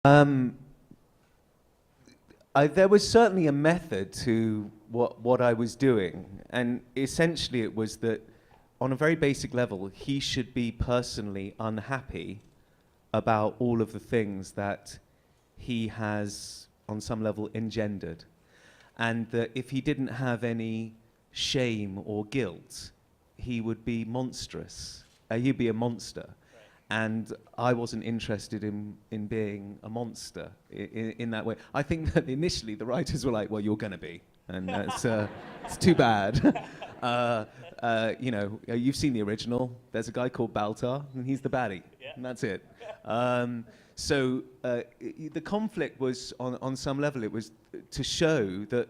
Um, there was certainly a method to what I was doing, and essentially it was that, on a very basic level, he should be personally unhappy about all of the things that he has, on some level, engendered. And that if he didn't have any shame or guilt, he would be monstrous. He'd be a monster. And I wasn't interested in being a monster in that way. I think that initially the writers were like, well, you're going to be. And that's it's too bad. You know, you've seen the original. There's a guy called Baltar, and he's the baddie. Yeah. And that's it. So the conflict was, on some level, it was to show that,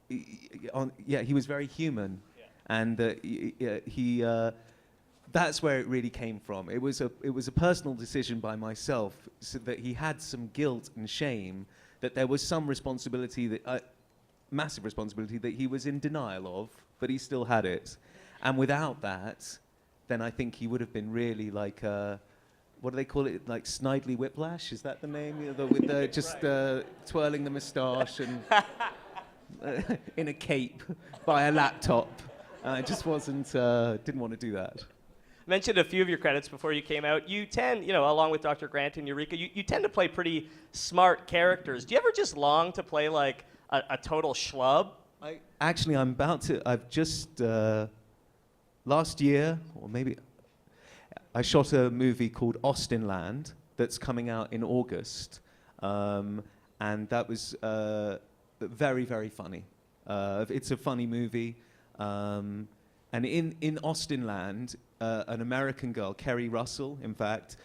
he was very human. Yeah. And that that's where it really came from. It was a personal decision by myself, so that he had some guilt and shame, that there was some responsibility, that massive responsibility that he was in denial of, but he still had it. And without that, then I think he would have been really like, what do they call it? Like Snidely Whiplash? Is that the name? You know, with just twirling the moustache and in a cape by a laptop. I just didn't want to do that. Mentioned a few of your credits before you came out. You tend, along with Dr. Grant and Eureka, you tend to play pretty smart characters. Do you ever just long to play like a total schlub? I've just, last year, or maybe, I shot a movie called Austinland that's coming out in August. And that was very, very funny. It's a funny movie. And in Austinland, an American girl, Kerry Russell, in fact,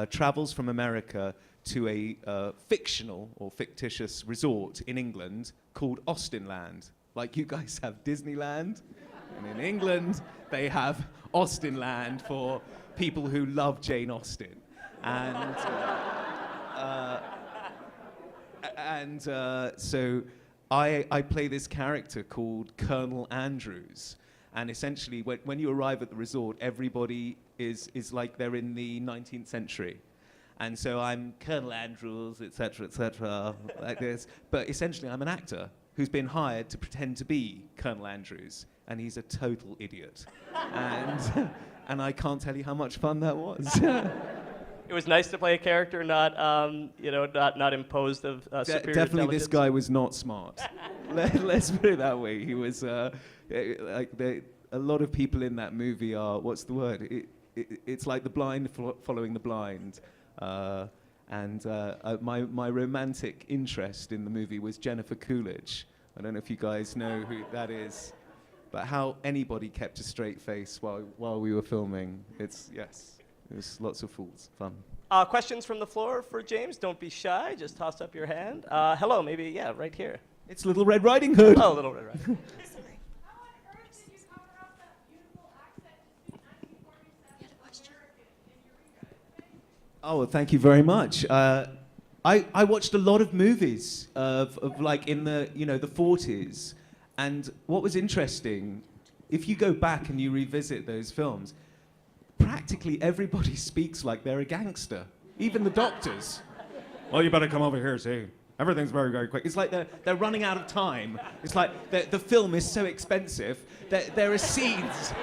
travels from America to a fictional or fictitious resort in England called Austinland. Like you guys have Disneyland, and in England they have Austinland for people who love Jane Austen. And so I play this character called Colonel Andrews. And essentially, when you arrive at the resort, everybody is like they're in the 19th century. And so I'm Colonel Andrews, et cetera, like this. But essentially, I'm an actor who's been hired to pretend to be Colonel Andrews. And he's a total idiot. And I can't tell you how much fun that was. It was nice to play a character not imposed of superior Definitely, intelligence. this guy was not smart. Let's put it that way. He was a lot of people in that movie are, what's the word? It's like the blind following the blind. My romantic interest in the movie was Jennifer Coolidge. I don't know if you guys know who that is, but how anybody kept a straight face while we were filming. It was lots of fools, fun. Questions from the floor for James? Don't be shy, just toss up your hand. Hello, maybe, right here. It's Little Red Riding Hood. Oh, Little Red Riding Hood. Sorry. How on earth did you cover up that beautiful accent to speak 1947 American in Eureka? Oh, well, thank you very much. I watched a lot of movies of like in the 40s, and what was interesting, if you go back and you revisit those films, practically everybody speaks like they're a gangster, even the doctors. Well, you better come over here, see. Everything's very, very quick. It's like they're running out of time. It's like the film is so expensive that there are scenes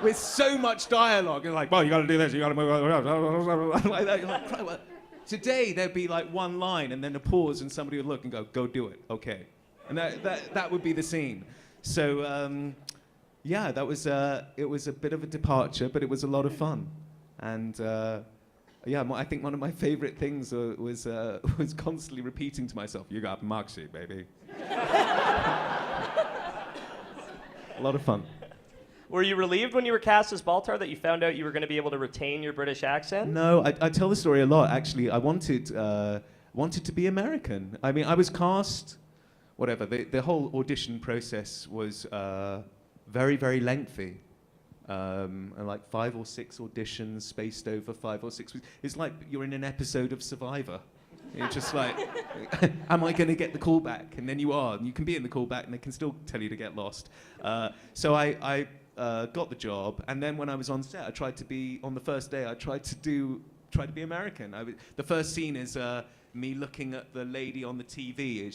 with so much dialogue. It's like, well, you got to do this, you got to move like that. You're like, well, today there'd be like one line and then a pause and somebody would look and go do it, okay. And that would be the scene. So that was it was a bit of a departure, but it was a lot of fun. And I think one of my favorite things was constantly repeating to myself, "You got moxie, baby." A lot of fun. Were you relieved when you were cast as Baltar that you found out you were going to be able to retain your British accent? No, I tell the story a lot, actually. I wanted to be American. I mean, I was cast, whatever. The whole audition process was very, very lengthy. And like 5 or 6 auditions spaced over 5 or 6 weeks. It's like you're in an episode of Survivor. You're just like, am I going to get the call back? And then you are. And you can be in the callback, and they can still tell you to get lost. So I got the job, and then when I was on set, on the first day, I tried to do try to be American. The first scene is me looking at the lady on the TV.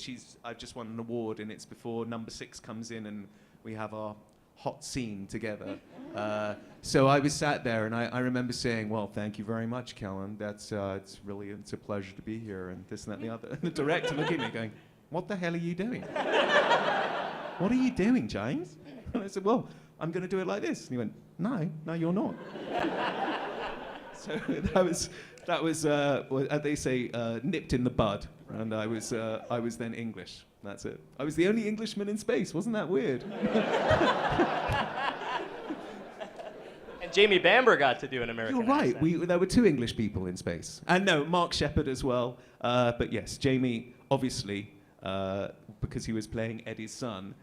I've just won an award, and it's before number 6 comes in, and we have our hot scene together. So I was sat there, and I remember saying, well, thank you very much, Kellen. It's a pleasure to be here, and this and that and the other. And the director looked at me going, what the hell are you doing? What are you doing, James? And I said, well, I'm going to do it like this. And he went, no, you're not. So that was as they say, nipped in the bud, and I was then English. That's it. I was the only Englishman in space. Wasn't that weird? And Jamie Bamber got to do an American You're right. accent. There were 2 English people in space, and no, Mark Shepard as well. But yes, Jamie, obviously, because he was playing Eddie's son.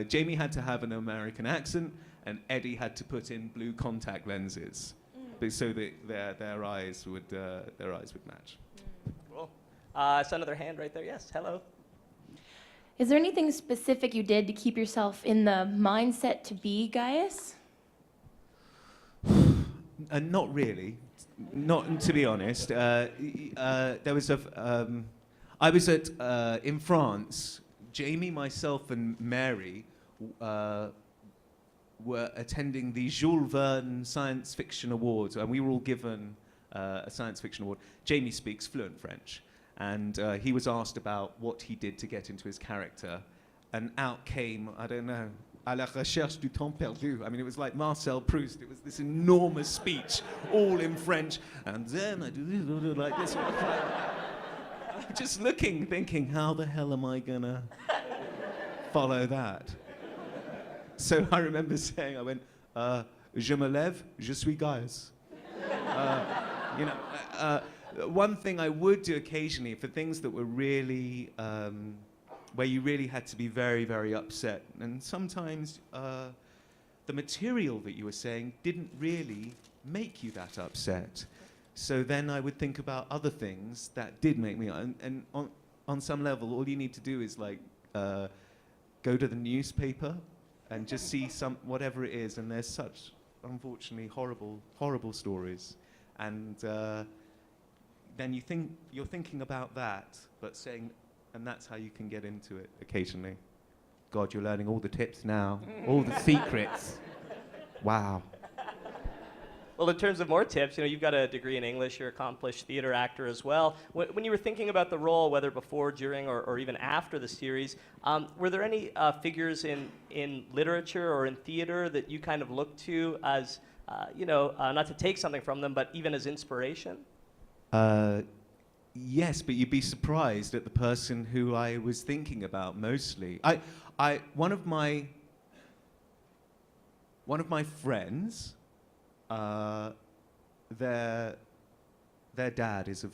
Jamie had to have an American accent, and Eddie had to put in blue contact lenses, so that their eyes would match. Cool. It's another hand right there. Yes, hello. Is there anything specific you did to keep yourself in the mindset to be Gaius? Not really. Not to be honest. There was I was in France. Jamie, myself, and Mary were attending the Jules Verne Science Fiction Awards, and we were all given a science fiction award. Jamie speaks fluent French, and he was asked about what he did to get into his character, and out came, I don't know, à la recherche du temps perdu. I mean, it was like Marcel Proust. It was this enormous speech, all in French, and then I do this, like this. Just looking, thinking, how the hell am I gonna follow that? So I remember saying, I went, je me lève, je suis Gaius. One thing I would do occasionally for things that were really, where you really had to be very, very upset, and sometimes the material that you were saying didn't really make you that upset. So then I would think about other things that did make me, and on some level, all you need to do is like go to the newspaper and just see whatever it is, and there's such, unfortunately, horrible stories, and then you're thinking about that, but saying, and that's how you can get into it occasionally. God, you're learning all the tips now, all the secrets. Wow. Well, in terms of more tips, you've got a degree in English, you're an accomplished theater actor as well. When you were thinking about the role, whether before, during, or even after the series, were there any figures in literature or in theater that you kind of looked to as, not to take something from them, but even as inspiration? Yes, but you'd be surprised at the person who I was thinking about mostly. One of my friends, their dad is a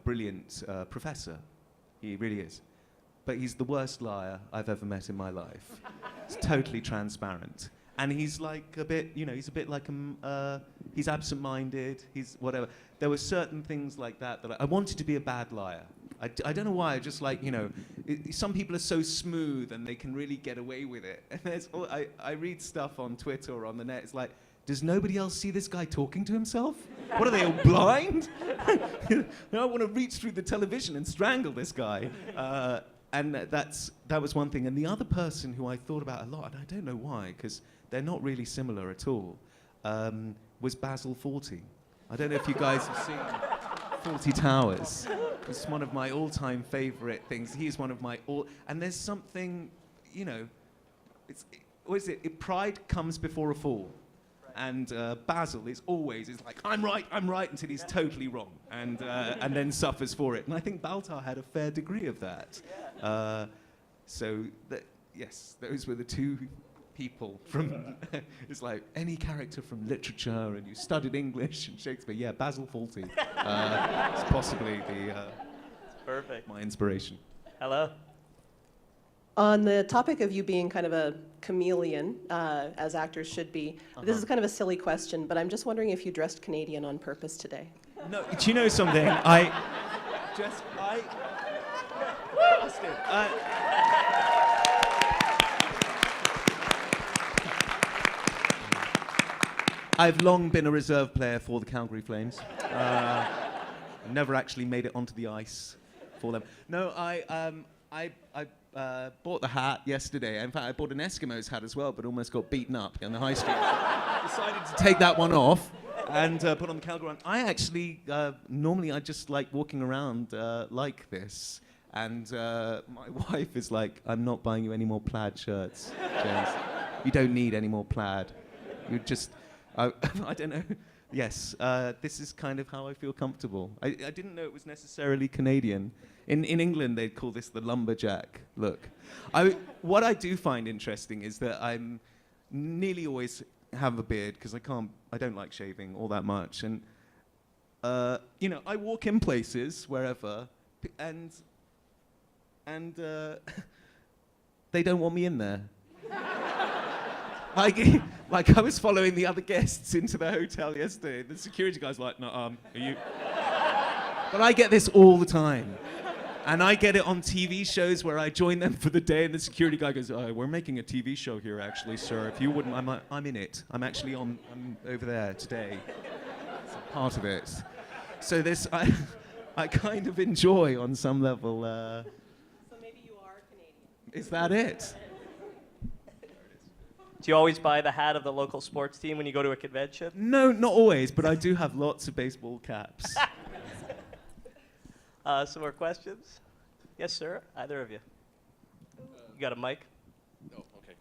brilliant professor. He really is. But he's the worst liar I've ever met in my life. He's totally transparent. And he's like a bit, he's a bit like, he's absent-minded, he's whatever. There were certain things like that I wanted to be a bad liar. I don't know why, just like, some people are so smooth and they can really get away with it. And I read stuff on Twitter or on the net, it's like, does nobody else see this guy talking to himself? What are they, all blind? I want to reach through the television and strangle this guy. And that was one thing. And the other person who I thought about a lot, and I don't know why, because they're not really similar at all, was Basil Fawlty. I don't know if you guys have seen Fawlty Towers. It's one of my all-time favorite things. He's one of my and there's something, what is it? Pride comes before a fall. And Basil is always like, I'm right, until he's totally wrong, and then suffers for it. And I think Baltar had a fair degree of that. Yes, those were the 2 people from, it's like any character from literature, and you studied English and Shakespeare. Yeah, Basil Fawlty is possibly Perfect. my inspiration. Hello. On the topic of you being kind of a chameleon, as actors should be, this is kind of a silly question, but I'm just wondering if you dressed Canadian on purpose today. No, do you know something? I I've long been a reserve player for the Calgary Flames. Never actually made it onto the ice for them. No, I bought the hat yesterday. In fact, I bought an Eskimo's hat as well, but almost got beaten up on the high street. Decided to take that one off and put on the Calgary one. I actually, normally I just like walking around like this. And my wife is like, I'm not buying you any more plaid shirts, James. You don't need any more plaid. You just, I don't know. Yes, this is kind of how I feel comfortable. I didn't know it was necessarily Canadian. In England, they'd call this the lumberjack look. What I do find interesting is that I'm nearly always have a beard because I don't like shaving all that much. And, you know, I walk in places, wherever, and they don't want me in there. Like I was following the other guests into the hotel yesterday. The security guy's like, no, are you? But I get this all the time. And I get it on TV shows where I join them for the day, and the security guy goes, oh, we're making a TV show here, actually, sir. If you wouldn't, I'm in it. I'm over there today. It's a part of it. So this, I kind of enjoy on some level. So maybe you are Canadian. Is that it? Do you always buy the hat of the local sports team when you go to a convention? No, not always, but I do have lots of baseball caps. Some more questions? Yes, sir. Either of you. You got a mic? Oh, okay.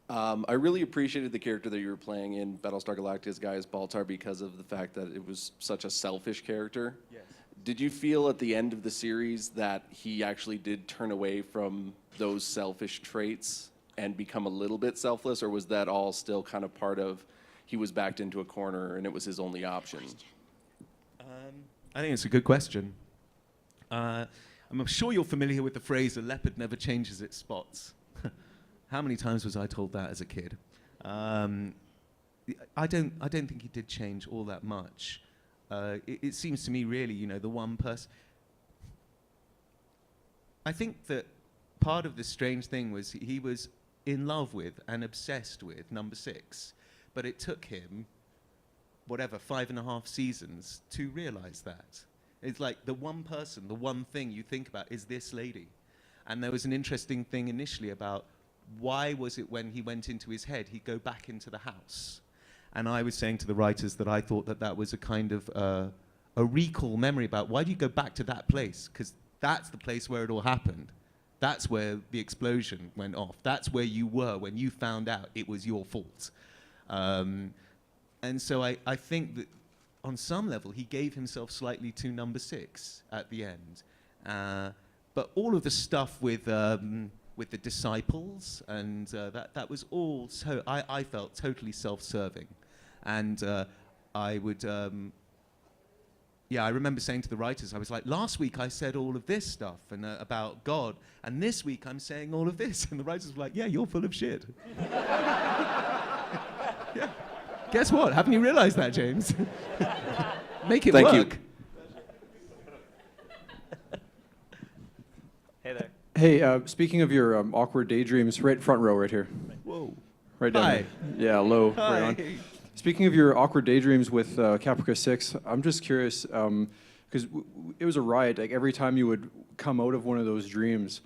I really appreciated the character that you were playing in Battlestar Galactica's guy as Baltar because of the fact that it was such a selfish character. Yes. Did you feel at the end of the series that he actually did turn away from those selfish traits and become a little bit selfless, or was that all still kind of part of he was backed into a corner and it was his only option? I think it's a good question. I'm sure you're familiar with the phrase, a leopard never changes its spots. How many times was I told that as a kid? I don't think he did change all that much. It seems to me really, you know, the one person. I think that part of the strange thing was he was in love with and obsessed with number 6, but it took him, 5.5 seasons to realize that. It's like the one person, the one thing you think about is this lady. And there was an interesting thing initially about why was it when he went into his head, he'd go back into the house. And I was saying to the writers that I thought that that was a kind of a recall memory about why do you go back to that place? Because that's the place where it all happened. That's where the explosion went off. That's where you were when you found out it was your fault. And so I think that on some level he gave himself slightly to number 6 at the end. But all of the stuff with the disciples and that was all so I felt totally self-serving. And I would I remember saying to the writers, I was like, last week I said all of this stuff and about God, and this week I'm saying all of this. And the writers were like, yeah, you're full of shit. Yeah. Guess what? Haven't you realized that, James? Make it Thank work. you. Hey there. Hey, speaking of your awkward daydreams, right front row right here. Whoa. Right down Hi. there. Yeah, low, right on. Hi. Speaking of your awkward daydreams with Caprica 6, I'm just curious, because it was a riot, like every time you would come out of one of those dreams.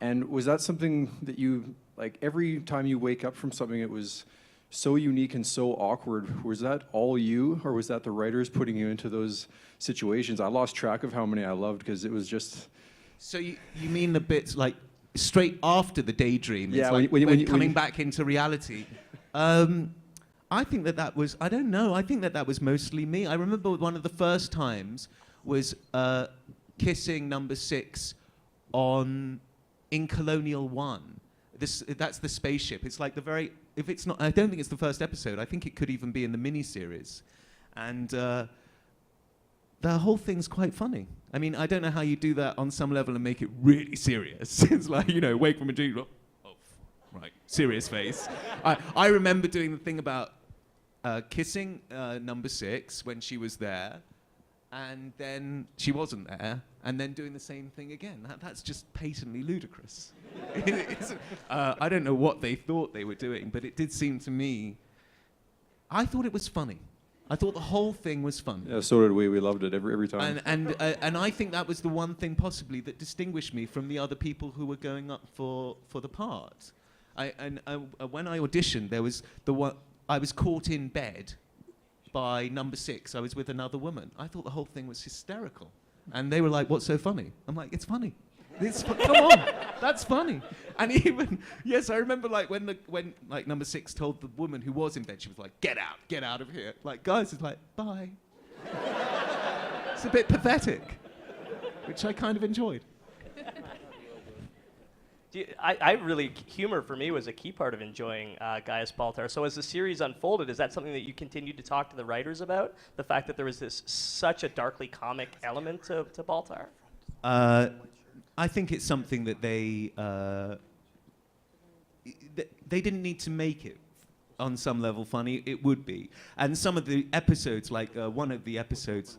And was that something that you, like every time you wake up from something, it was so unique and so awkward? Was that all you, or was that the writers putting you into those situations? I lost track of how many I loved because it was just... So you mean the bits like straight after the daydream? Yeah, it's like when you- coming back into reality. I think that was, I don't know, I think that was mostly me. I remember one of the first times was kissing number 6 in Colonial 1. That's the spaceship. It's like if it's not, I don't think it's the first episode. I think it could even be in the miniseries. And the whole thing's quite funny. I mean, I don't know how you do that on some level and make it really serious. It's like, you know, wake from a dream. Oh, right, serious face. I remember doing the thing about kissing number 6 when she was there, and then she wasn't there, and then doing the same thing again. That's just patently ludicrous. I don't know what they thought they were doing, but it did seem to me I thought it was funny. I thought the whole thing was funny. Yeah, so did we. We loved it every time. And I think that was the one thing possibly that distinguished me from the other people who were going up for the part. When I auditioned, there was I was caught in bed by number 6. I was with another woman. I thought the whole thing was hysterical. And they were like, "What's so funny?" I'm like, "It's funny. Come on, that's funny." And even, yes, I remember like when like number 6 told the woman who was in bed, she was like, get out of here. Like, guys, it's like, bye. It's a bit pathetic, which I kind of enjoyed. Humor for me was a key part of enjoying Gaius Baltar. So as the series unfolded, is that something that you continued to talk to the writers about? The fact that there was such a darkly comic element to Baltar? I think it's something that they didn't need to make it on some level funny. It would be. And some of the episodes, like one of the episodes,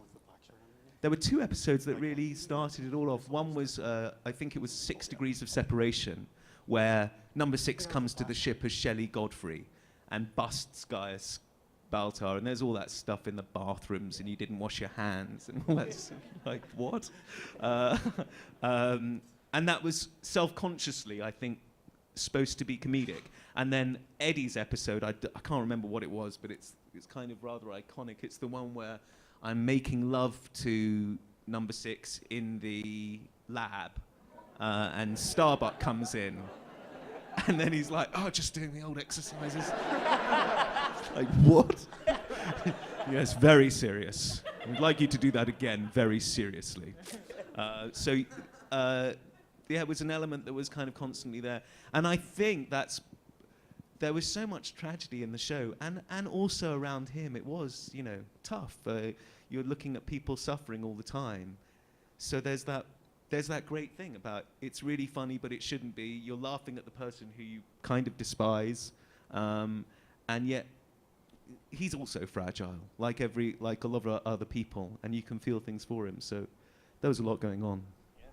there were 2 episodes that really started it all off. One was, I think it was 6 Degrees of Separation, where number 6 comes to the ship as Shelley Godfrey and busts Gaius Baltar, and there's all that stuff in the bathrooms, and you didn't wash your hands, and all that stuff. Like, what? And that was self-consciously, I think, supposed to be comedic. And then Eddie's episode, I can't remember what it was, but it's kind of rather iconic. It's the one where I'm making love to number 6 in the lab, and Starbuck comes in, and then he's like, "Oh, just doing the old exercises." Like, what? Yes, very serious. We'd like you to do that again, very seriously. Yeah, it was an element that was kind of constantly there. And I think there was so much tragedy in the show, and also around him. It was, tough. You're looking at people suffering all the time. So there's that great thing about it's really funny, but it shouldn't be. You're laughing at the person who you kind of despise, and yet he's also fragile, like a lot of other people, and you can feel things for him. So there was a lot going on. Yeah.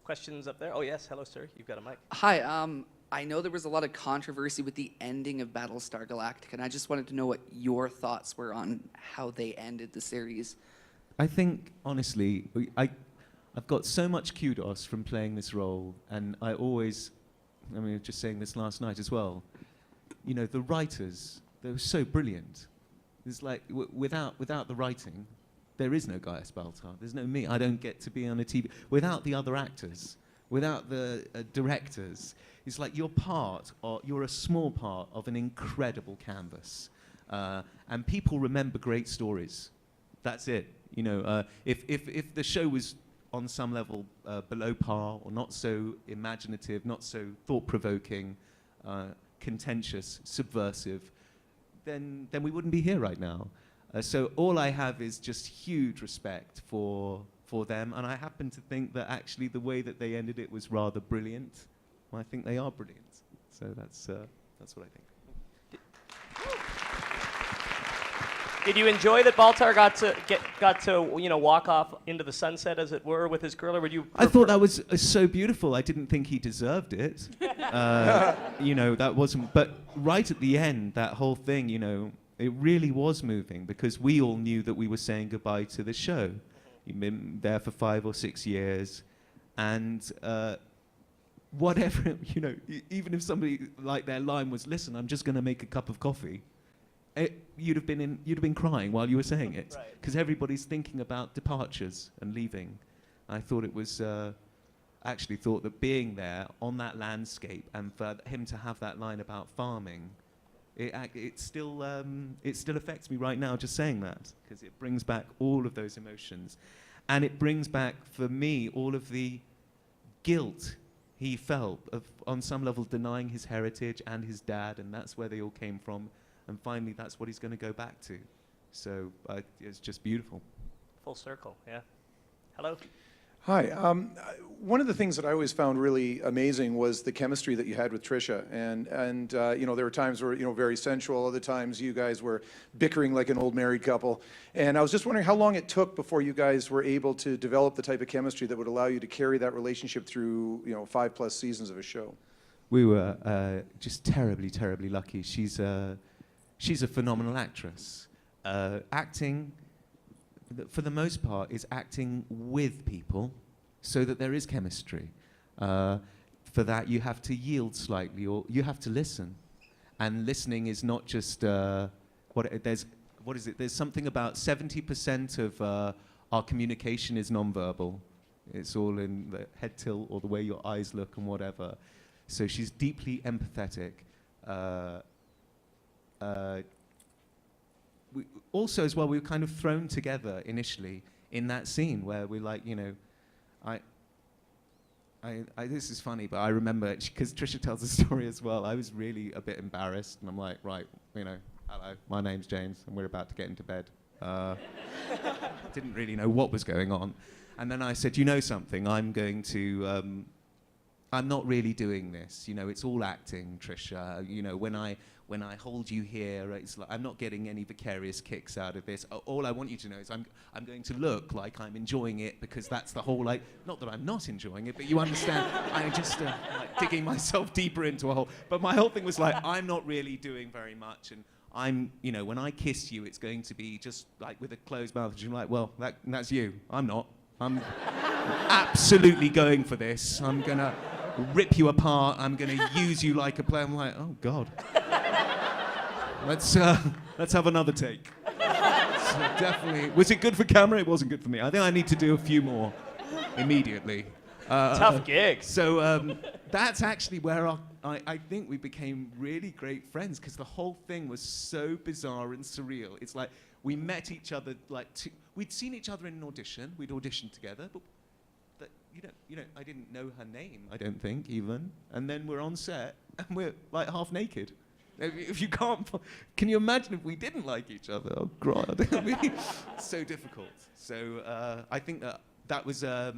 Questions up there? Oh yes, hello sir, you've got a mic. Hi, I know there was a lot of controversy with the ending of Battlestar Galactica, and I just wanted to know what your thoughts were on how they ended the series. I think, honestly, I've got so much kudos from playing this role, and I was just saying this last night as well, the writers, they were so brilliant. It's like, without the writing, there is no Gaius Baltar. There's no me. I don't get to be on a TV. Without the other actors, without the directors, it's like you're a small part of an incredible canvas. And people remember great stories. That's it. If the show was on some level below par, or not so imaginative, not so thought-provoking, contentious, subversive, then we wouldn't be here right now. So all I have is just huge respect for them, and I happen to think that actually the way that they ended it was rather brilliant. Well, I think they are brilliant. So that's what I think. Did you enjoy that Baltar got to walk off into the sunset, as it were, with his girl, or would you? I thought that was so beautiful. I didn't think he deserved it. That wasn't. But right at the end, that whole thing, it really was moving, because we all knew that we were saying goodbye to the show. You've been there for 5 or 6 years, and whatever, even if somebody like their line was, "Listen, I'm just going to make a cup of coffee." You'd have been crying while you were saying it, because everybody's thinking about departures and leaving. I thought it was, actually thought that being there on that landscape, and for him to have that line about farming, it still affects me right now just saying that, because it brings back all of those emotions, and it brings back for me all of the guilt he felt of, on some level, denying his heritage and his dad, and that's where they all came from. And finally, that's what he's going to go back to. So it's just beautiful. Full circle, yeah. Hello. Hi. One of the things that I always found really amazing was the chemistry that you had with Trisha, and there were times where very sensual. Other times you guys were bickering like an old married couple. And I was just wondering how long it took before you guys were able to develop the type of chemistry that would allow you to carry that relationship through 5+ seasons of a show. We were just terribly, terribly lucky. she's a phenomenal actress. Acting, for the most part, is acting with people so that there is chemistry. For that, you have to yield slightly, or you have to listen. And listening is not just what is it? There's something about 70% of our communication is nonverbal. It's all in the head tilt or the way your eyes look and whatever. So she's deeply empathetic. Also, as well, we were kind of thrown together initially in that scene where we're like, you know, this is funny, but I remember, because Trisha tells the story as well, I was really a bit embarrassed, and I'm like, right, you know, hello, my name's James, and we're about to get into bed. Didn't really know what was going on. And then I said, you know something, I'm not really doing this. You know, it's all acting, Trisha. You know, when I hold you here, it's like I'm not getting any vicarious kicks out of this. All I want you to know is I'm going to look like I'm enjoying it, because that's the whole, like, not that I'm not enjoying it, but you understand, I'm just like digging myself deeper into a hole. But my whole thing was like, I'm not really doing very much, and I'm, you know, when I kiss you, it's going to be just like with a closed mouth. And you're like, well, that's you. I'm not. I'm absolutely going for this. I'm gonna rip you apart. I'm gonna use you like a player. I'm like, oh God. Let's have another take. So definitely, was it good for camera? It wasn't good for me. I think I need to do a few more immediately. Tough gig. So that's actually where I think we became really great friends, because the whole thing was so bizarre and surreal. It's like we met each other we'd seen each other in an audition. We'd auditioned together, but you know, I didn't know her name, I don't think, even. And then we're on set, and we're like half naked. If you can't, can you imagine if we didn't like each other? Oh God, it would be so difficult. So I think that was a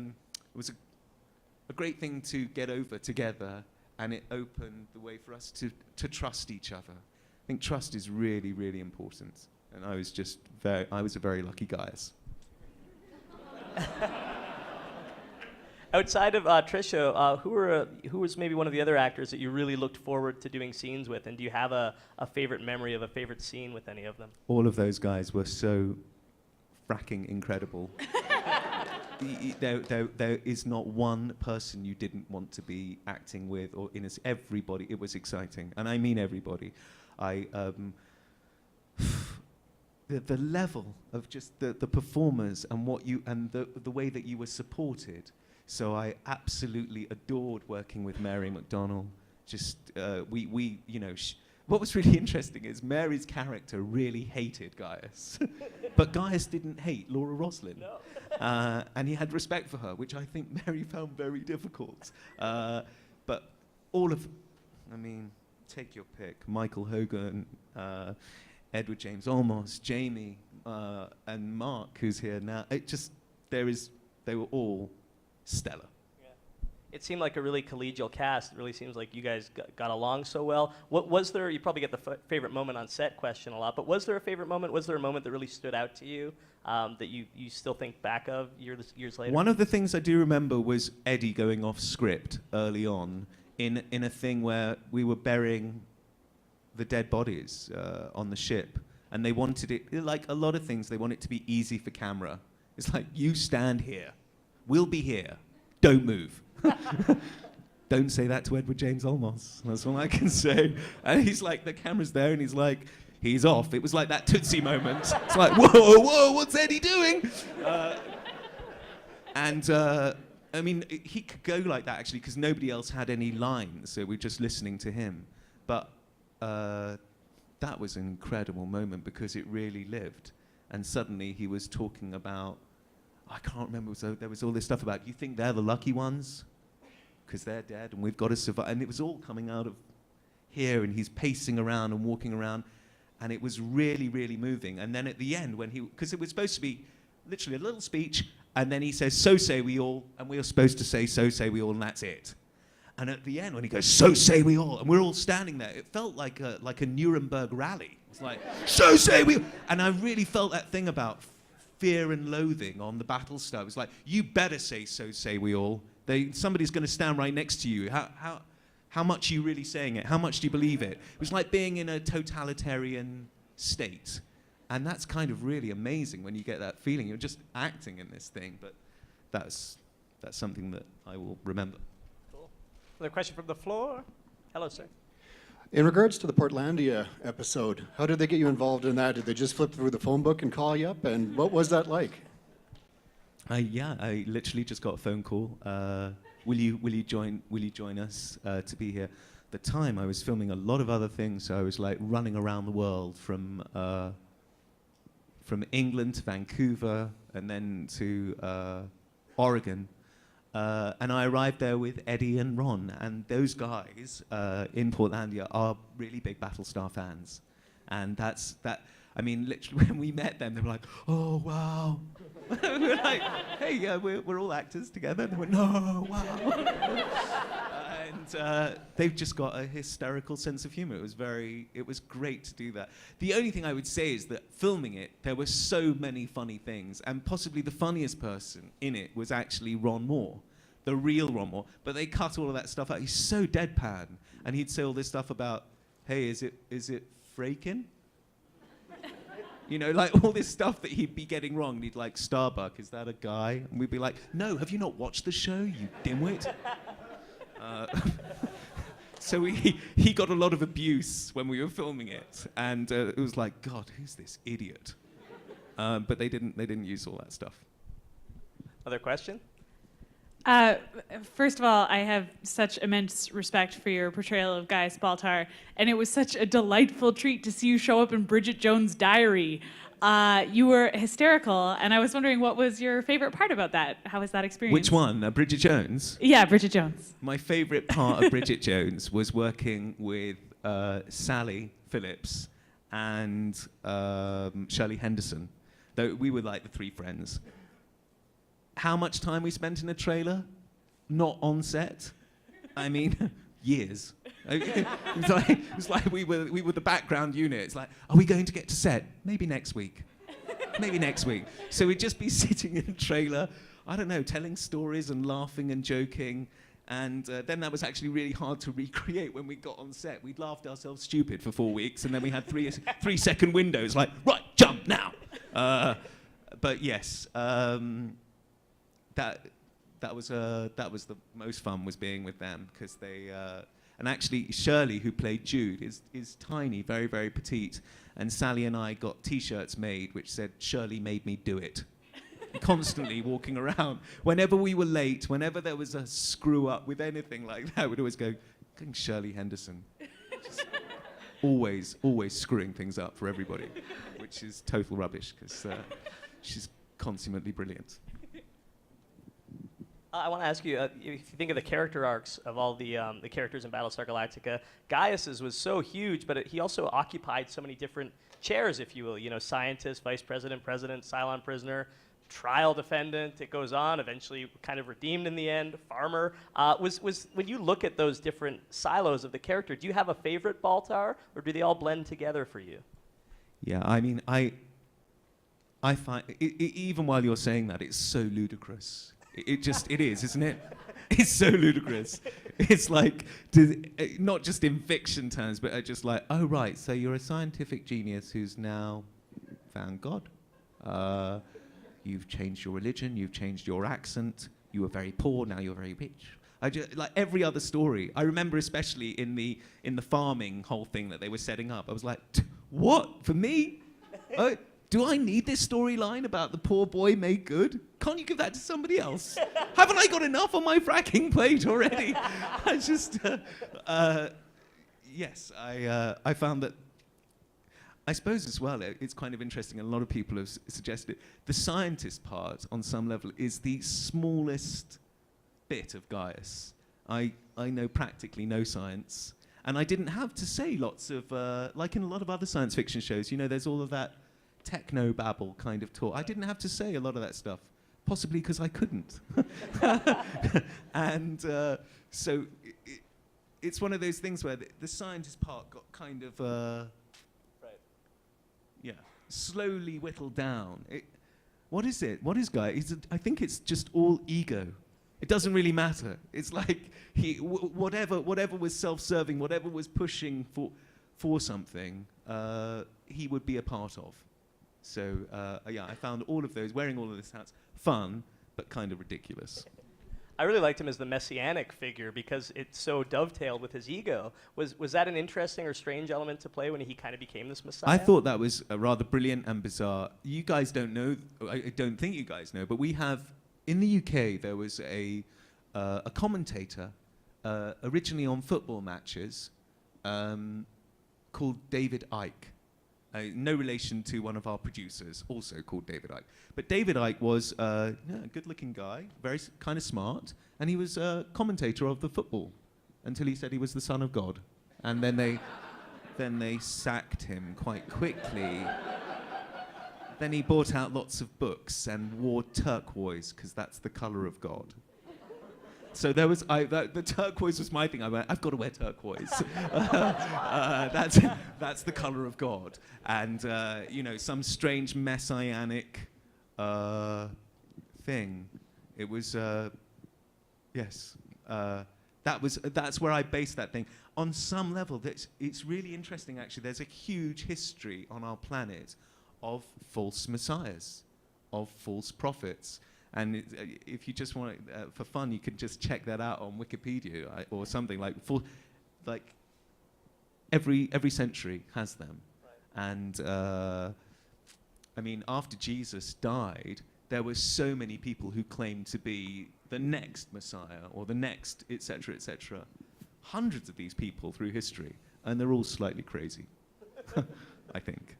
great thing to get over together, and it opened the way for us to trust each other. I think trust is really, really important, and I was a very lucky guy. Outside of Trisha, who was maybe one of the other actors that you really looked forward to doing scenes with, and do you have a favorite memory of a favorite scene with any of them? All of those guys were so fracking incredible. There is not one person you didn't want to be acting with, or everybody. It was exciting, and I mean everybody. The level of just the performers and the way that you were supported. So I absolutely adored working with Mary McDonnell. Just what was really interesting is Mary's character really hated Gaius, but Gaius didn't hate Laura Roslin. No. And he had respect for her, which I think Mary found very difficult. But take your pick. Michael Hogan, Edward James Olmos, Jamie, and Mark, who's here now. They were all stellar. Yeah. It seemed like a really collegial cast. It really seems like you guys got along so well. What was there? You probably get the favorite moment on set question a lot, but was there a favorite moment? Was there a moment that really stood out to you that you still think back of years later? One of the things I do remember was Eddie going off script early on in a thing where we were burying the dead bodies on the ship, and they wanted it, like a lot of things, they want it to be easy for camera. It's like, you stand here. We'll be here. Don't move. Don't say that to Edward James Olmos. That's all I can say. And he's like, the camera's there, and he's like, he's off. It was like that Tootsie moment. It's like, whoa, what's Eddie doing? He could go like that, actually, because nobody else had any lines, so we're just listening to him. But that was an incredible moment, because it really lived. And suddenly he was talking about, I can't remember, there was all this stuff about, you think they're the lucky ones? Because they're dead and we've got to survive. And it was all coming out of here, and he's pacing around and walking around, and it was really, really moving. And then at the end, because it was supposed to be literally a little speech, and then he says, so say we all, and we are supposed to say, so say we all, and that's it. And at the end, when he goes, so say we all, and we're all standing there, it felt like a Nuremberg rally. It's like, so say we all. And I really felt that thing about fear and loathing on the Battlestar. It was like, you better say, so say we all. Somebody's going to stand right next to you. How much are you really saying it? How much do you believe it? It was like being in a totalitarian state. And that's kind of really amazing when you get that feeling. You're just acting in this thing, but that's something that I will remember. Cool. Another question from the floor. Hello, sir. In regards to the Portlandia episode, how did they get you involved in that? Did they just flip through the phone book and call you up? And what was that like? Yeah, I literally just got a phone call. Will you join us to be here? At the time, I was filming a lot of other things, so I was like running around the world from England to Vancouver and then to Oregon. And I arrived there with Eddie and Ron, and those guys in Portlandia are really big Battlestar fans. And I mean, literally when we met them, they were like, oh, wow. We were like, hey, yeah, we're all actors together. And they went, no, wow. And they've just got a hysterical sense of humor. It was great to do that. The only thing I would say is that filming it, there were so many funny things, and possibly the funniest person in it was actually Ron Moore, the real Ron Moore. But they cut all of that stuff out. He's so deadpan, and he'd say all this stuff about, hey, is it Fraken? You know, like all this stuff that he'd be getting wrong. And he'd like, Starbuck, is that a guy? And we'd be like, no, have you not watched the show, you dimwit? So he got a lot of abuse when we were filming it, and it was like, God, who's this idiot? But they didn't use all that stuff. Other question? First of all, I have such immense respect for your portrayal of Gaius Baltar, and it was such a delightful treat to see you show up in Bridget Jones' Diary. You were hysterical, and I was wondering what was your favorite part about that? How was that experience? Which one? Bridget Jones? Yeah, Bridget Jones. My favorite part of Bridget Jones was working with Sally Phillips and Shirley Henderson. Though we were like the three friends. How much time we spent in a trailer? Not on set. I mean, years. It was like we were the background unit. It's like, are we going to get to set? Maybe next week. Maybe next week. So we'd just be sitting in a trailer, I don't know, telling stories and laughing and joking. And then that was actually really hard to recreate when we got on set. We'd laughed ourselves stupid for 4 weeks, and then we had 3-second windows, like, right, jump now. But yes. That was the most fun, was being with them, because they and actually Shirley, who played Jude, is tiny, very, very petite, and Sally and I got T-shirts made which said "Shirley made me do it," constantly walking around. Whenever we were late, whenever there was a screw up with anything like that, we'd always go, Shirley Henderson. Just always screwing things up for everybody, which is total rubbish, because she's consummately brilliant. I want to ask you, if you think of the character arcs of all the characters in Battlestar Galactica, Gaius's was so huge, but he also occupied so many different chairs, if you will. You know, scientist, vice president, president, Cylon prisoner, trial defendant. It goes on. Eventually, kind of redeemed in the end. Farmer. Was when you look at those different silos of the character, do you have a favorite Baltar, or do they all blend together for you? Yeah, I mean, I find even while you're saying that, it's so ludicrous. It is, isn't it? It's so ludicrous. It's like, not just in fiction terms, but just like, oh, right, so you're a scientific genius who's now found God. You've changed your religion, you've changed your accent, you were very poor, now you're very rich. Like every other story. I remember especially in the farming whole thing that they were setting up, I was like, what, for me? Do I need this storyline about the poor boy made good? Can't you give that to somebody else? Haven't I got enough on my fracking plate already? I just, yes, I found that, I suppose as well, it's kind of interesting, and a lot of people have suggested the scientist part, on some level, is the smallest bit of Gaius. I know practically no science, and I didn't have to say lots of, like in a lot of other science fiction shows, you know, there's all of that techno-babble kind of talk. I didn't have to say a lot of that stuff, possibly because I couldn't. And so it's one of those things where the scientist part got kind of, slowly whittled down. What is it? What is Guy? I think it's just all ego. It doesn't really matter. It's like whatever was self-serving, whatever was pushing for something, he would be a part of. So yeah, I found all of those, wearing all of those hats, fun, but kind of ridiculous. I really liked him as the messianic figure because it so dovetailed with his ego. Was that an interesting or strange element to play when he kind of became this messiah? I thought that was rather brilliant and bizarre. You guys don't know, I don't think you guys know, but we have, in the UK, there was a commentator originally on football matches called David Icke. No relation to one of our producers, also called David Icke. But David Icke was a good-looking guy, very kind of smart, and he was a commentator of the football until he said he was the son of God. And then they sacked him quite quickly. Then he bought out lots of books and wore turquoise, because that's the color of God. So there was, the turquoise was my thing. I went, I've got to wear turquoise. That's the color of God. And, you know, some strange messianic thing. It was, yes. That's where I based that thing. On some level, it's really interesting, actually. There's a huge history on our planet of false messiahs, of false prophets. And if you just want for fun, you can just check that out on Wikipedia or something like every century has them. Right. And I mean, after Jesus died, there were so many people who claimed to be the next Messiah or the next, etc., etc. Hundreds of these people through history, and they're all slightly crazy, I think.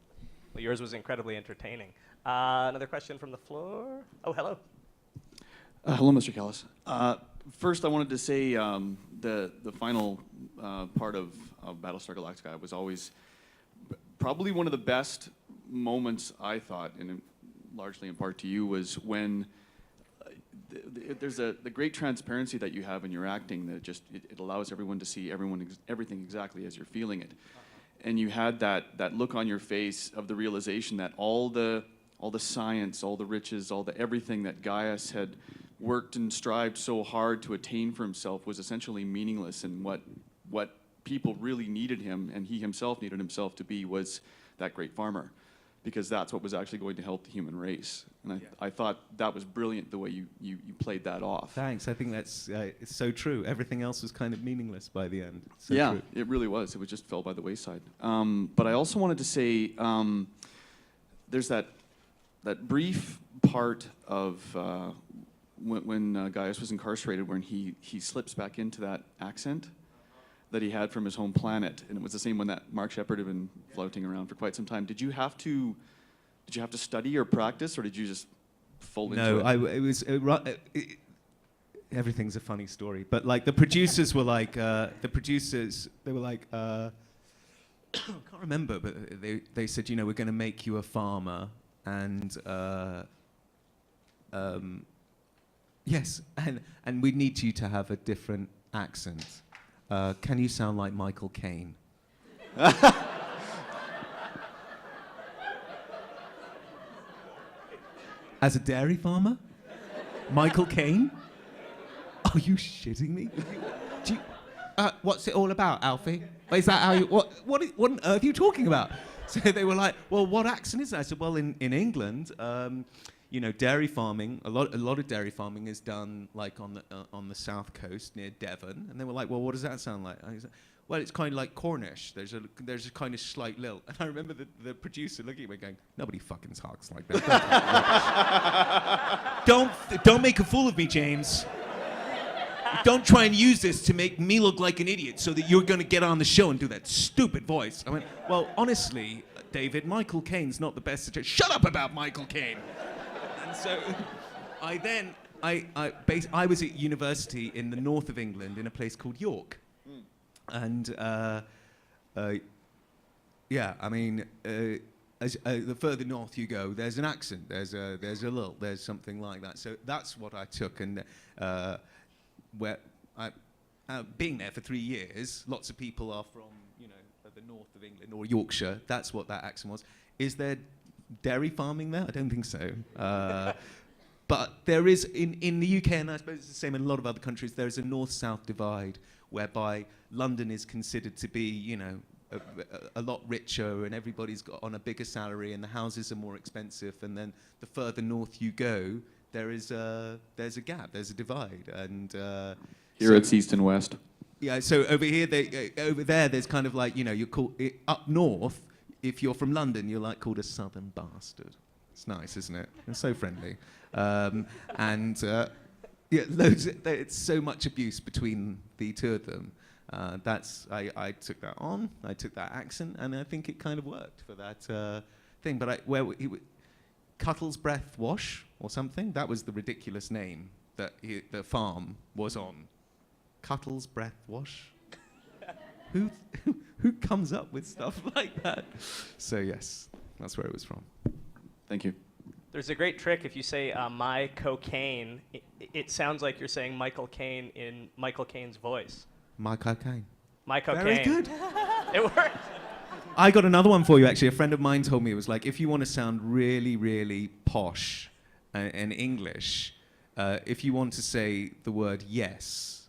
Well, yours was incredibly entertaining. Another question from the floor. Oh, hello. Hello, Mr. Callis. First, I wanted to say the final part of Battlestar Galactica was always probably one of the best moments, I thought, and largely in part to you, was when there's the great transparency that you have in your acting that just it allows everyone to see everything exactly as you're feeling it. And you had that look on your face of the realization that all the science, all the riches, all the everything that Gaius had worked and strived so hard to attain for himself was essentially meaningless, and what people really needed him, and he himself needed himself to be, was that great farmer, because that's what was actually going to help the human race. And I thought that was brilliant, the way you played that off. Thanks. I think that's it's so true. Everything else was kind of meaningless by the end. So yeah, true. It really was. It was just fell by the wayside. But I also wanted to say there's that brief part of when Gaius was incarcerated, when he slips back into that accent that he had from his home planet, and it was the same one that Mark Shepard had been floating around for quite some time. Did you have to study or practice, or did you just fall into it? No, it was everything's a funny story, but like the producers were like they were like I can't remember, but they said, you know, we're going to make you a farmer, and yes, and we need you to have a different accent. Can you sound like Michael Caine? As a dairy farmer? Michael Caine? Are you shitting me? What's it all about, Alfie? Is that how you, what on earth are you talking about? So they were like, well, what accent is that? I said, well, in England, you know, dairy farming, a lot of dairy farming is done like on the south coast near Devon. And they were like, well, what does that sound like? I said, well, it's kind of like Cornish. There's a kind of slight lilt. And I remember the producer looking at me going, nobody fucking talks like that. Don't make a fool of me, James. Don't try and use this to make me look like an idiot so that you're going to get on the show and do that stupid voice. I went, well, honestly, David, Michael Caine's not the best suggestion. Shut up about Michael Caine. And so I was at university in the north of England in a place called York. And yeah, I mean, the further north you go, there's an accent, there's a lilt, there's something like that. So that's what I took, and where being there for 3 years, lots of people are from, you know, the north of England or Yorkshire. That's what that accent was. Is there dairy farming there? I don't think so. But there is in the UK, and I suppose it's the same in a lot of other countries. There is a north-south divide whereby London is considered to be, you know, a lot richer, and everybody's got on a bigger salary, and the houses are more expensive. And then the further north you go, there's a gap, there's a divide. And Here it's east and west. yeah, so over here, over there, there's kind of like, you're called up north. If you're from London, you're like called a southern bastard. It's nice, isn't it? It's so friendly. Yeah, it's so much abuse between the two of them. I took that on. I took that accent, and I think it kind of worked for that thing. But Cuttle's Breath Wash or something. That was the ridiculous name that the farm was on. Cuttle's Breath Wash. Who comes up with stuff like that? So yes, that's where it was from. Thank you. There's a great trick if you say my cocaine, it sounds like you're saying Michael Caine in Michael Caine's voice. My cocaine. My cocaine. Very good. It worked. I got another one for you, actually. A friend of mine told me, it was like, if you want to sound really, really posh and English, if you want to say the word yes,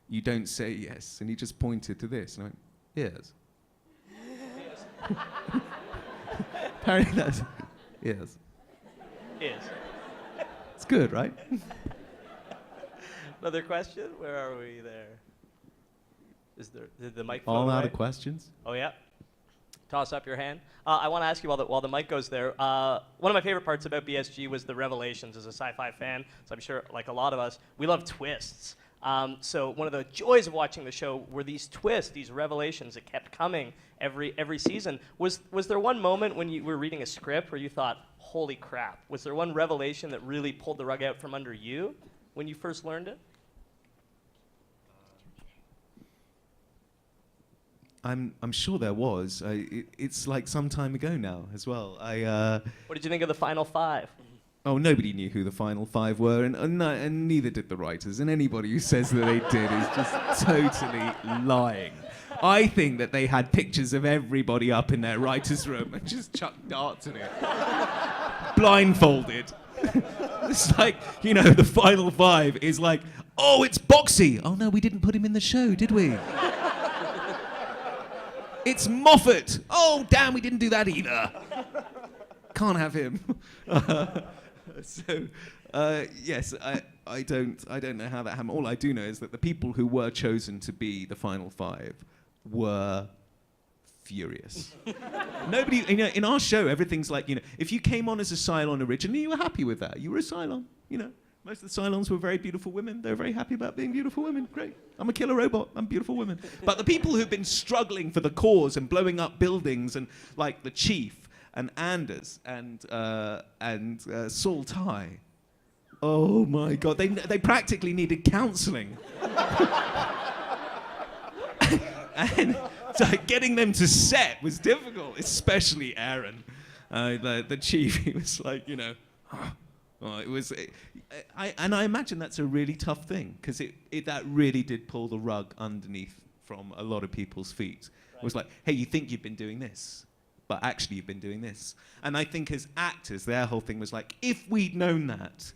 you don't say yes. And he just pointed to this. And I went, yes. Apparently that's yes. Is. It's good, right? Another question? Where are we there? Did the mic All float out away? of questions. Oh, yeah. Toss up your hand. I want to ask you while the mic goes there. One of my favorite parts about BSG was the revelations. As a sci-fi fan, so I'm sure, like a lot of us, we love twists. So one of the joys of watching the show were these twists, these revelations that kept coming every season. Was there one moment when you were reading a script where you thought, holy crap? Was there one revelation that really pulled the rug out from under you when you first learned it? I'm sure there was. It's like some time ago now as well. What did you think of the final five? Oh, nobody knew who the final five were, and neither did the writers. And anybody who says that they did is just totally lying. I think that they had pictures of everybody up in their writer's room and just chucked darts at it. Blindfolded. It's like, the final five is like, oh, it's Boxy. Oh, no, we didn't put him in the show, did we? It's Moffat. Oh, damn, we didn't do that either. Can't have him. Yes, I don't know how that happened. All I do know is that the people who were chosen to be the final five were furious. Nobody, in our show, everything's like, if you came on as a Cylon originally, you were happy with that. You were a Cylon, Most of the Cylons were very beautiful women. They were very happy about being beautiful women. Great. I'm a killer robot. I'm beautiful women. But the people who've been struggling for the cause and blowing up buildings, and like the Chief and Anders and Saul Ty, oh my God, they practically needed counselling. And so getting them to set was difficult, especially Aaron, the Chief. He was like, Oh, it was, I imagine that's a really tough thing, because that really did pull the rug underneath from a lot of people's feet. Right. It was like, hey, you think you've been doing this, but actually you've been doing this. And I think as actors, their whole thing was like, if we'd known that,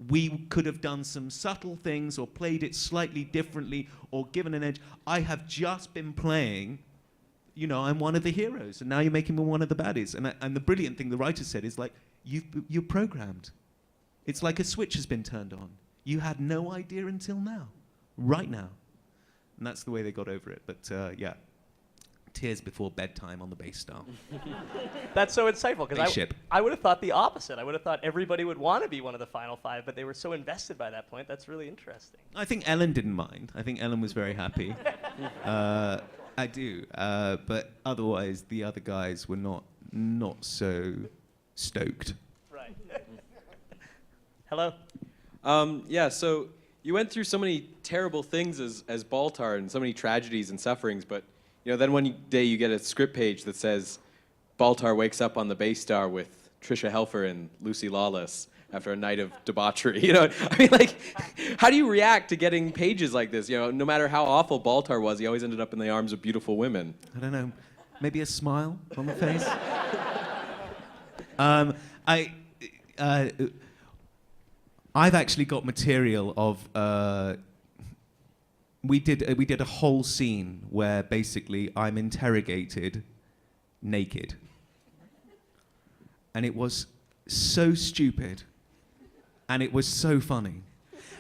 we could have done some subtle things or played it slightly differently or given an edge. I have just been playing, I'm one of the heroes, and now you're making me one of the baddies. And the brilliant thing the writer said is like, you're programmed. It's like a switch has been turned on. You had no idea until now, right now. And that's the way they got over it. But yeah, tears before bedtime on the base star. That's so insightful, because I would have thought the opposite. I would have thought everybody would want to be one of the final five, but they were so invested by that point. That's really interesting. I think Ellen didn't mind. I think Ellen was very happy. I do. But otherwise, the other guys were not so stoked. Right. Hello. Yeah, so you went through so many terrible things as Baltar, and so many tragedies and sufferings, but then one day you get a script page that says Baltar wakes up on the base star with Tricia Helfer and Lucy Lawless after a night of debauchery. How do you react to getting pages like this? No matter how awful Baltar was, he always ended up in the arms of beautiful women. I don't know, maybe a smile on the face. I've actually got material of we did a whole scene where basically I'm interrogated naked. And it was so stupid. And it was so funny.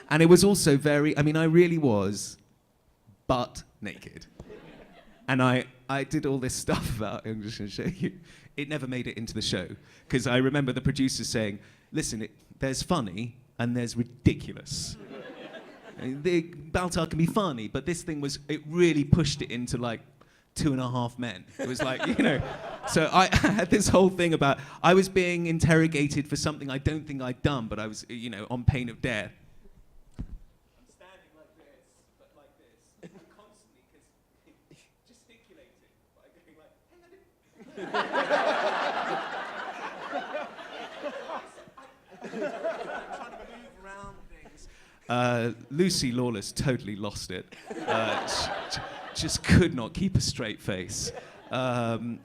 And it was also very, I mean, I really was butt naked. And I did all this stuff about, I'm just going to show you. It never made it into the show. Because I remember the producers saying, listen, there's funny and there's ridiculous. The Baltar can be funny, but this thing it really pushed it into like 2.5 men. It was like, you know. So I had this whole thing about, I was being interrogated for something I don't think I'd done, but I was, you know, on pain of death. I'm standing like this, but like this, constantly, because gesticulating, by going like, trying to move around things. Lucy Lawless totally lost it. Just could not keep a straight face. And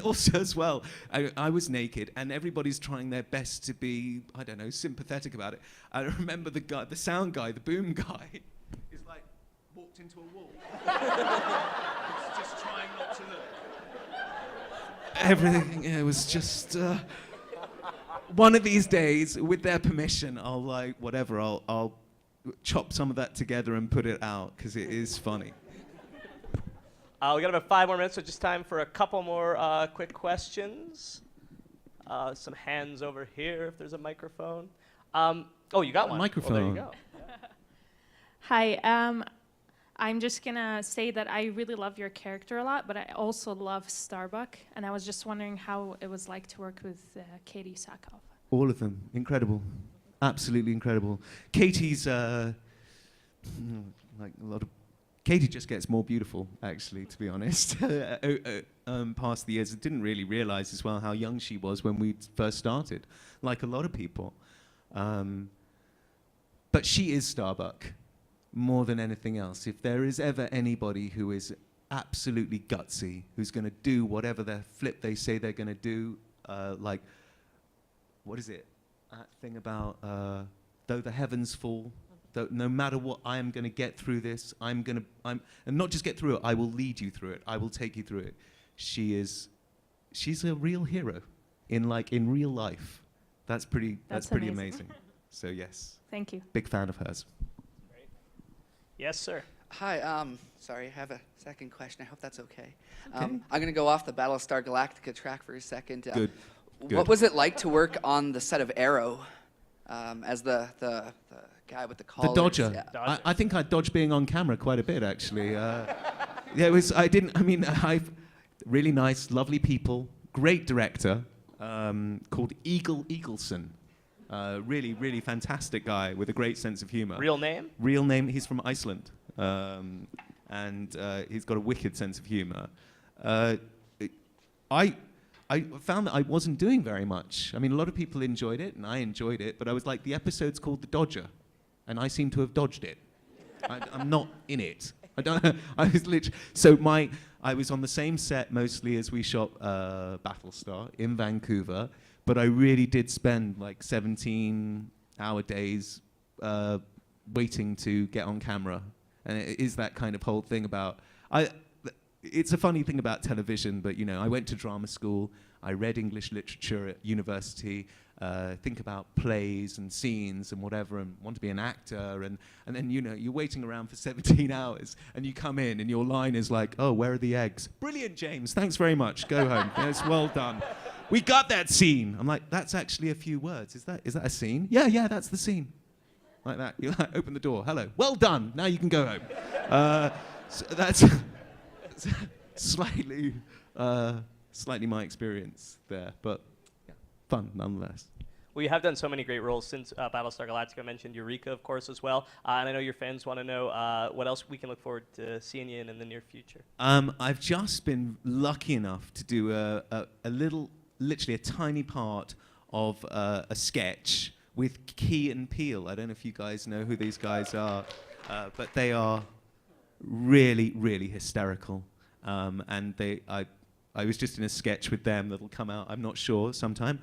also as well, I was naked, and everybody's trying their best to be, I don't know, sympathetic about it. I remember the sound guy, the boom guy, is like walked into a wall. He's just trying not to look. Everything, it was just. One of these days, with their permission, I'll like whatever. I'll chop some of that together and put it out because it is funny. We got about 5 more minutes, so just time for a couple more quick questions. Some hands over here, if there's a microphone. Oh, you got one. Microphone. Well, there you go. Hi. I'm just gonna say that I really love your character a lot, but I also love Starbuck, and I was just wondering how it was like to work with Katie Sackhoff. All of them, incredible, absolutely incredible. Katie's like a lot of. Katie just gets more beautiful, actually, to be honest. Past the years, I didn't really realize as well how young she was when we first started, like a lot of people. But she is Starbuck, more than anything else. If there is ever anybody who is absolutely gutsy, who's going to do whatever their flip they say they're going to do, like, what is it? That thing about, though the heavens fall, no matter what, I am going to get through this. And not just get through it, I will lead you through it. I will take you through it. She's a real hero in real life. That's pretty amazing. So yes. Thank you. Big fan of hers. Great. Yes, sir. Hi, sorry, I have a second question. I hope that's okay. Okay. I'm going to go off the Battlestar Galactica track for a second. Good. What was it like to work on the set of Arrow as the guy with the collars? The Dodger. Yeah. I think I dodged being on camera quite a bit, actually. Yeah, it was. I've really nice, lovely people, great director called Eagleson. Really, really fantastic guy with a great sense of humor. Real name? Real name. He's from Iceland, and he's got a wicked sense of humor. I found that I wasn't doing very much. I mean, a lot of people enjoyed it, and I enjoyed it, but I was like, the episode's called The Dodger, and I seem to have dodged it. I'm not in it. I don't. I was literally. So I was on the same set mostly as we shot Battlestar in Vancouver, but I really did spend like 17-hour days waiting to get on camera, and it is that kind of whole thing about It's a funny thing about television, but I went to drama school, I read English literature at university, think about plays and scenes and whatever, and want to be an actor, and then you're waiting around for 17 hours, and you come in, and your line is like, oh, where are the eggs? Brilliant, James, thanks very much, go home. Yes, well done. We got that scene. I'm like, that's actually a few words. Is that a scene? Yeah, that's the scene. Like that. You open the door, hello, well done, now you can go home. So that's slightly my experience there, but yeah, fun nonetheless. Well, you have done so many great roles since Battlestar Galactica. I mentioned Eureka, of course, as well. And I know your fans want to know what else we can look forward to seeing you in the near future. I've just been lucky enough to do literally a tiny part of a sketch with Key and Peele. I don't know if you guys know who these guys are, but they are really, really hysterical. And I was just in a sketch with them that'll come out, I'm not sure, sometime.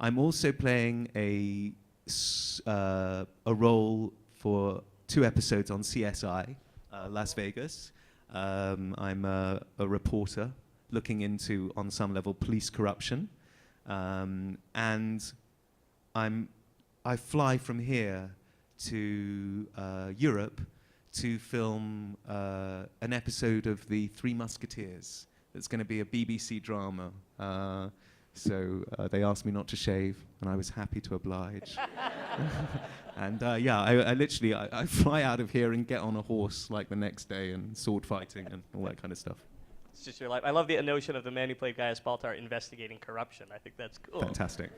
I'm also playing a role for 2 episodes on CSI, Las Vegas. I'm a reporter looking into, on some level, police corruption. And I fly from here to Europe to film an episode of The Three Musketeers. It's going to be a BBC drama. So they asked me not to shave, and I was happy to oblige. And yeah, I literally fly out of here and get on a horse like the next day and sword fighting and all that kind of stuff. It's just your life. I love the notion of the man who played Gaius Baltar investigating corruption. I think that's cool. Fantastic.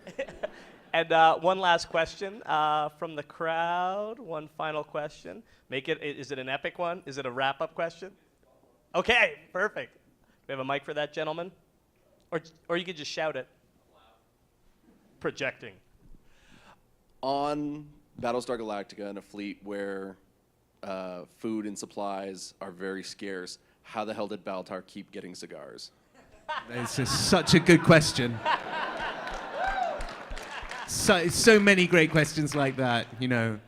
And one last question from the crowd. One final question. Is it an epic one? Is it a wrap-up question? Okay, perfect. Do we have a mic for that, gentleman? Or you could just shout it. Projecting. On Battlestar Galactica, in a fleet where food and supplies are very scarce, how the hell did Baltar keep getting cigars? It's just such a good question. So many great questions like that, you know.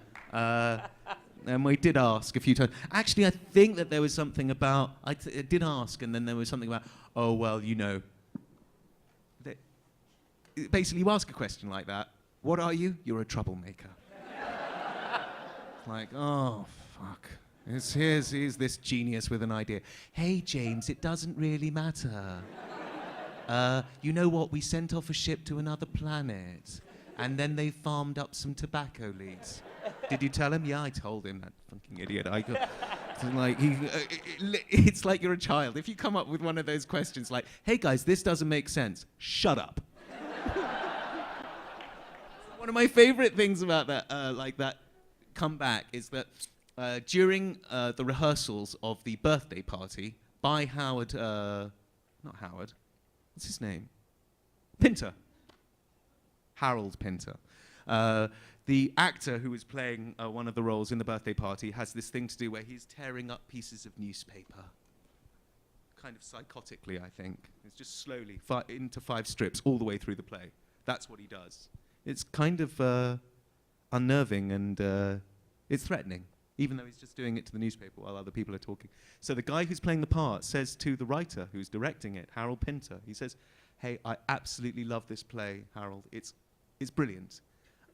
And we did ask a few times. Actually, I think that there was something about, I did ask, and then there was something about, oh, well, you know. Basically, you ask a question like that. What are you? You're a troublemaker. Like, oh, fuck. Here's this genius with an idea. Hey, James, it doesn't really matter. You know what? We sent off a ship to another planet, and then they farmed up some tobacco leaves. Did you tell him? Yeah, I told him, that fucking idiot. It's like you're a child. If you come up with one of those questions like, hey, guys, this doesn't make sense. Shut up. One of my favorite things about that, that comeback is that during the rehearsals of the birthday party by Howard, not Howard, what's his name? Pinter. Harold Pinter. The actor who was playing one of the roles in the birthday party has this thing to do where he's tearing up pieces of newspaper. Kind of psychotically, I think. It's just slowly into 5 strips all the way through the play. That's what he does. It's kind of unnerving and it's threatening, even though he's just doing it to the newspaper while other people are talking. So the guy who's playing the part says to the writer who's directing it, Harold Pinter, he says, hey, I absolutely love this play, Harold. It's brilliant.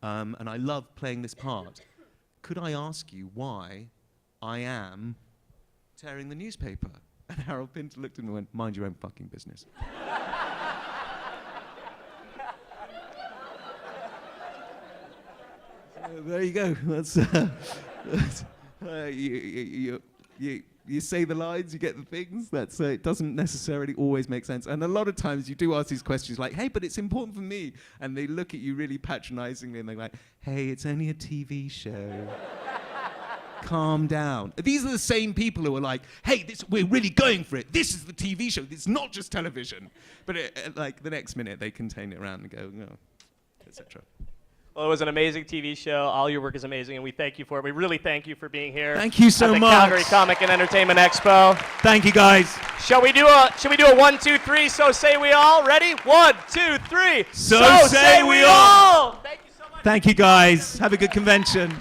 And I love playing this part. Could I ask you why I am tearing the newspaper? And Harold Pinter looked at me and went, mind your own fucking business. There you go. That's you say the lines, you get the things. That's it doesn't necessarily always make sense. And a lot of times you do ask these questions like, hey, but it's important for me. And they look at you really patronizingly and they're like, hey, it's only a TV show. Calm down. These are the same people who are like, hey, we're really going for it. This is the TV show. It's not just television. But like the next minute they contain it around and go, no, etc. Well, it was an amazing TV show. All your work is amazing, and we thank you for it. We really thank you for being here. Thank you so at the much. Calgary Comic and Entertainment Expo. Thank you, guys. Shall we do a 1, 2, 3? So say we all. Ready? 1, 2, 3. So say we all. Thank you so much. Thank you, guys. Have a good convention.